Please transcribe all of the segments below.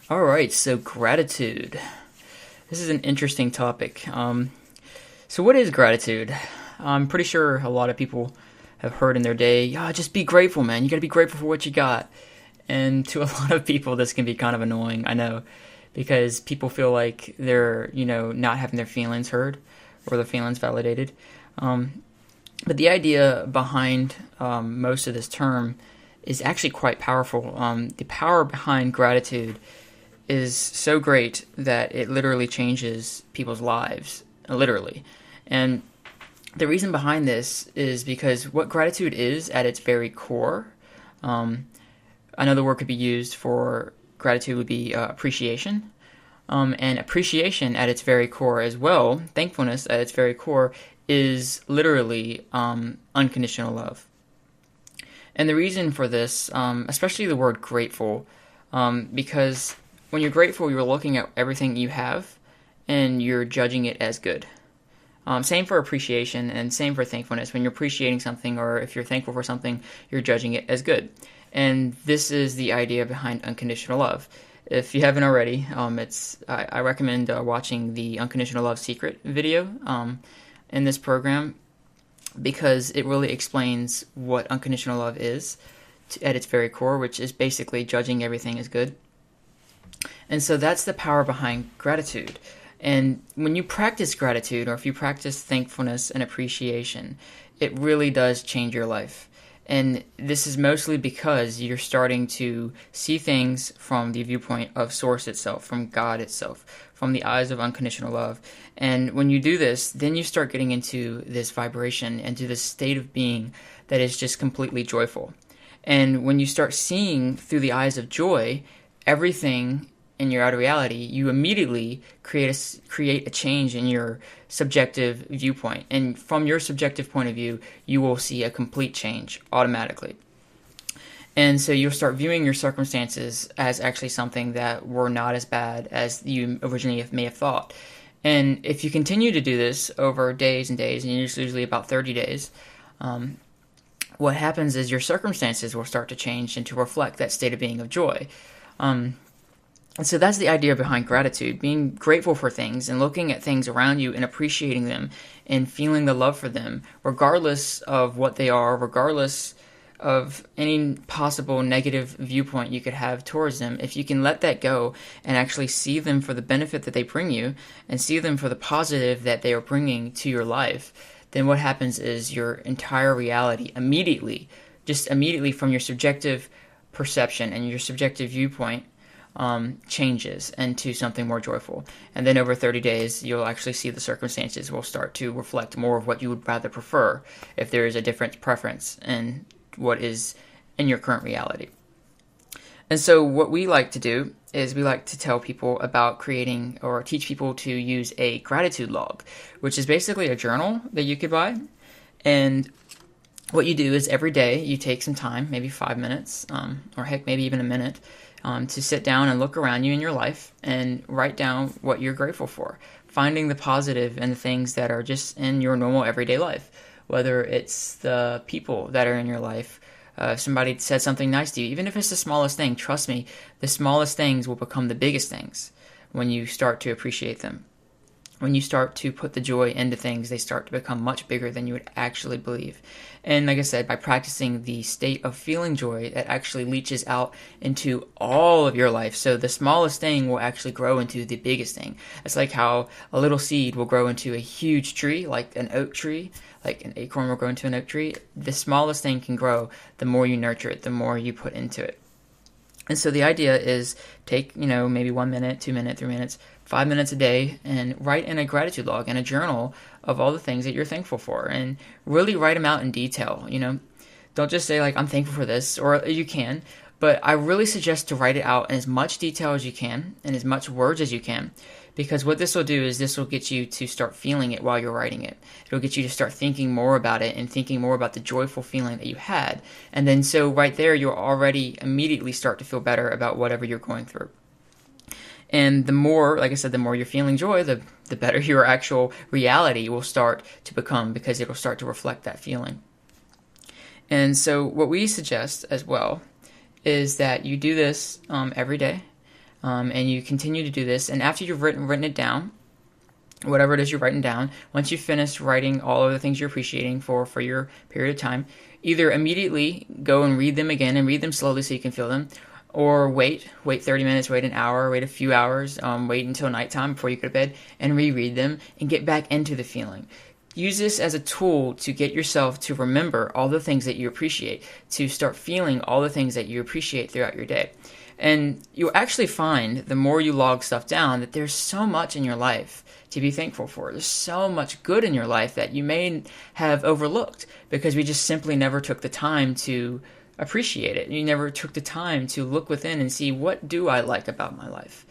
All right, so gratitude. This is an interesting topic. So what is gratitude? I'm pretty sure a lot of people have heard in their day, yeah, just be grateful, man. You got to be grateful for what you got. And to a lot of people, this can be kind of annoying, I know, because people feel like they're, not having their feelings heard or their feelings validated. But the idea behind most of this term is actually quite powerful. The power behind gratitude is so great that it literally changes people's lives, literally. And the reason behind this is because what gratitude is at its very core, another word could be used for gratitude would be appreciation. And appreciation at its very core as well, thankfulness at its very core, is literally unconditional love. And the reason for this, especially the word grateful, because when you're grateful, you're looking at everything you have and you're judging it as good. Same for appreciation and same for thankfulness. When you're appreciating something or if you're thankful for something, you're judging it as good. And this is the idea behind unconditional love. If you haven't already, I recommend watching the Unconditional Love Secret video in this program because it really explains what unconditional love is at its very core, which is basically judging everything as good. And so that's the power behind gratitude. And when you practice gratitude, or if you practice thankfulness and appreciation, it really does change your life. And this is mostly because you're starting to see things from the viewpoint of Source itself, from God itself, from the eyes of unconditional love. And when you do this, then you start getting into this vibration, into this state of being that is just completely joyful. And when you start seeing through the eyes of joy, everything in your outer reality, you immediately create a change in your subjective viewpoint. And from your subjective point of view, you will see a complete change automatically. And so you'll start viewing your circumstances as actually something that were not as bad as you originally may have thought. And if you continue to do this over days and days, and it's usually about 30 days, what happens is your circumstances will start to change and to reflect that state of being of joy. And so that's the idea behind gratitude, being grateful for things and looking at things around you and appreciating them and feeling the love for them, regardless of what they are, regardless of any possible negative viewpoint you could have towards them. If you can let that go and actually see them for the benefit that they bring you and see them for the positive that they are bringing to your life, then what happens is your entire reality immediately from your subjective perception and your subjective viewpoint changes into something more joyful. And then over 30 days, you'll actually see the circumstances will start to reflect more of what you would rather prefer if there is a different preference in what is in your current reality. And so what we like to do is we like to tell people about creating or teach people to use a gratitude log, which is basically a journal that you could buy. And what you do is every day you take some time, maybe 5 minutes, or heck, maybe even a minute, to sit down and look around you in your life and write down what you're grateful for, finding the positive and the things that are just in your normal everyday life, whether it's the people that are in your life. If somebody said something nice to you, even if it's the smallest thing, trust me, the smallest things will become the biggest things when you start to appreciate them. When you start to put the joy into things, they start to become much bigger than you would actually believe. And like I said, by practicing the state of feeling joy, it actually leaches out into all of your life. So the smallest thing will actually grow into the biggest thing. It's like how a little seed will grow into a huge tree, like an oak tree, like an acorn will grow into an oak tree. The smallest thing can grow the more you nurture it, the more you put into it. And so the idea is take, maybe 1 minute, 2 minutes, 3 minutes, 5 minutes a day and write in a gratitude log and a journal of all the things that you're thankful for and really write them out in detail. Don't just say like, I'm thankful for this, or you can, but I really suggest to write it out in as much detail as you can and as much words as you can, because what this will do is this will get you to start feeling it while you're writing it. It'll get you to start thinking more about it and thinking more about the joyful feeling that you had. And then so right there, you'll already immediately start to feel better about whatever you're going through. And the more, like I said, the more you're feeling joy, the better your actual reality will start to become, because it will start to reflect that feeling. And so what we suggest as well is that you do this every day. and you continue to do this. And after you've written it down, whatever it is you're writing down, once you've finished writing all of the things you're appreciating for your period of time, either immediately go and read them again and read them slowly so you can feel them, or wait 30 minutes, wait an hour, wait a few hours, wait until nighttime before you go to bed and reread them and get back into the feeling. Use this as a tool to get yourself to remember all the things that you appreciate, to start feeling all the things that you appreciate throughout your day. And you'll actually find, the more you log stuff down, that there's so much in your life to be thankful for. There's so much good in your life that you may have overlooked because we just simply never took the time to appreciate it. You never took the time to look within and see, what do I like about my life?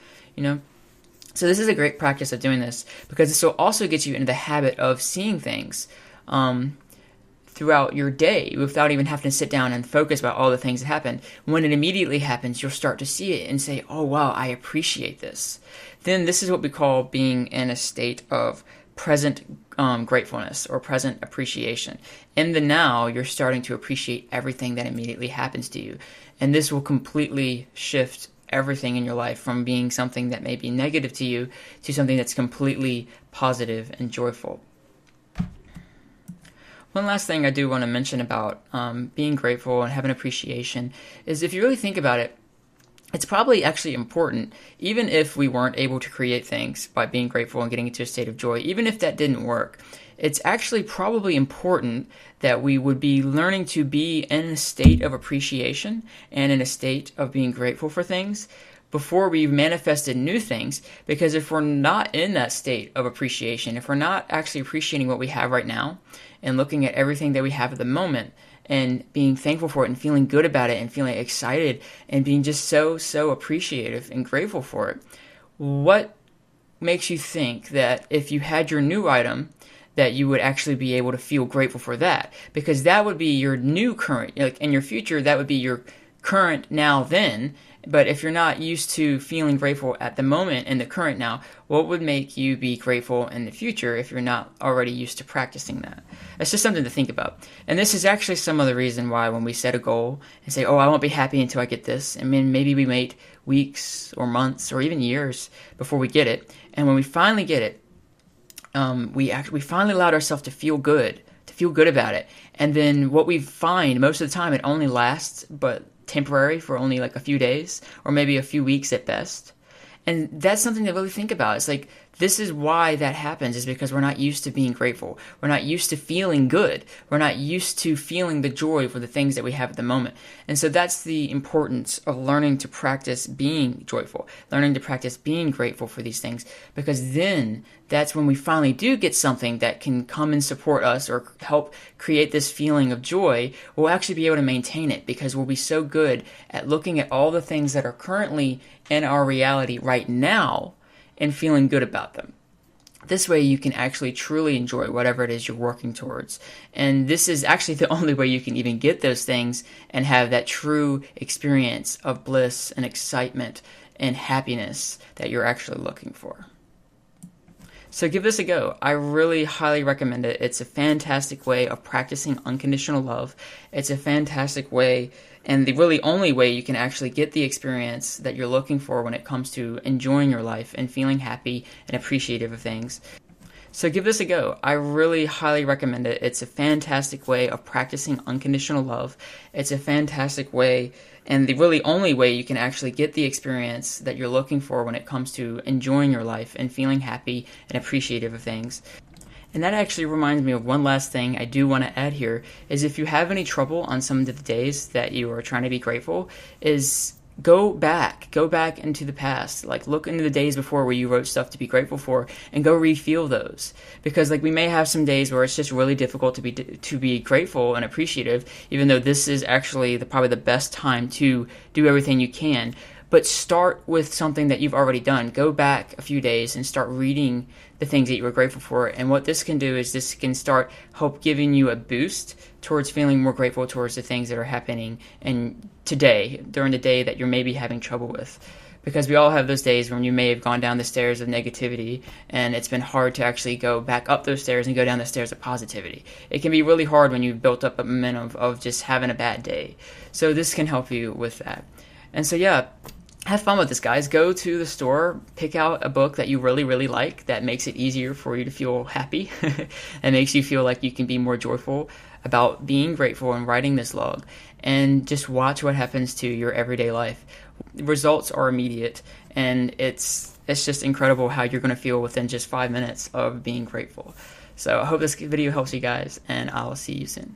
So this is a great practice of doing this, because this will also get you into the habit of seeing things throughout your day without even having to sit down and focus about all the things that happened. When it immediately happens, you'll start to see it and say, oh wow, I appreciate this. Then this is what we call being in a state of present gratefulness or present appreciation. In the now, you're starting to appreciate everything that immediately happens to you. And this will completely shift everything in your life from being something that may be negative to you to something that's completely positive and joyful. One last thing I do want to mention about being grateful and having appreciation is, if you really think about it, it's probably actually important, even if we weren't able to create things by being grateful and getting into a state of joy, even if that didn't work, it's actually probably important that we would be learning to be in a state of appreciation and in a state of being grateful for things before we manifested new things. Because if we're not in that state of appreciation, if we're not actually appreciating what we have right now and looking at everything that we have at the moment and being thankful for it and feeling good about it and feeling excited and being just so appreciative and grateful for it, what makes you think that if you had your new item that you would actually be able to feel grateful for that? Because that would be your new current, like in your future, that would be your current now then. But if you're not used to feeling grateful at the moment in the current now, what would make you be grateful in the future if you're not already used to practicing that? That's just something to think about. And this is actually some of the reason why when we set a goal and say, oh, I won't be happy until I get this. I mean, maybe we wait weeks or months or even years before we get it. And when we finally get it, we finally allowed ourselves to feel good about it. And then what we find most of the time, it only lasts but temporary for only like a few days or maybe a few weeks at best. And that's something to really think about. It's like, this is why that happens, is because we're not used to being grateful. We're not used to feeling good. We're not used to feeling the joy for the things that we have at the moment. And so that's the importance of learning to practice being joyful, learning to practice being grateful for these things, because then that's when we finally do get something that can come and support us or help create this feeling of joy. We'll actually be able to maintain it because we'll be so good at looking at all the things that are currently in our reality right now and feeling good about them. This way you can actually truly enjoy whatever it is you're working towards. And this is actually the only way you can even get those things and have that true experience of bliss and excitement and happiness that you're actually looking for. So give this a go. I really highly recommend it. It's a fantastic way of practicing unconditional love. It's a fantastic way, and the really only way you can actually get the experience that you're looking for when it comes to enjoying your life and feeling happy and appreciative of things. So give this a go. I really highly recommend it. It's a fantastic way of practicing unconditional love. It's a fantastic way, and the really only way you can actually get the experience that you're looking for when it comes to enjoying your life and feeling happy and appreciative of things. And that actually reminds me of one last thing I do want to add here, is if you have any trouble on some of the days that you are trying to be grateful, is go back into the past. Like, look into the days before where you wrote stuff to be grateful for and go re-feel those. Because like, we may have some days where it's just really difficult to be grateful and appreciative, even though this is actually probably the best time to do everything you can. But start with something that you've already done. Go back a few days and start reading the things that you were grateful for. And what this can do is this can start help giving you a boost towards feeling more grateful towards the things that are happening in today, during the day that you're maybe having trouble with. Because we all have those days when you may have gone down the stairs of negativity and it's been hard to actually go back up those stairs and go down the stairs of positivity. It can be really hard when you've built up a momentum of just having a bad day. So this can help you with that. And so yeah, have fun with this, guys. Go to the store, pick out a book that you really, really like that makes it easier for you to feel happy and makes you feel like you can be more joyful about being grateful and writing this log, and just watch what happens to your everyday life. The results are immediate, and it's just incredible how you're going to feel within just 5 minutes of being grateful. So I hope this video helps you guys, and I'll see you soon.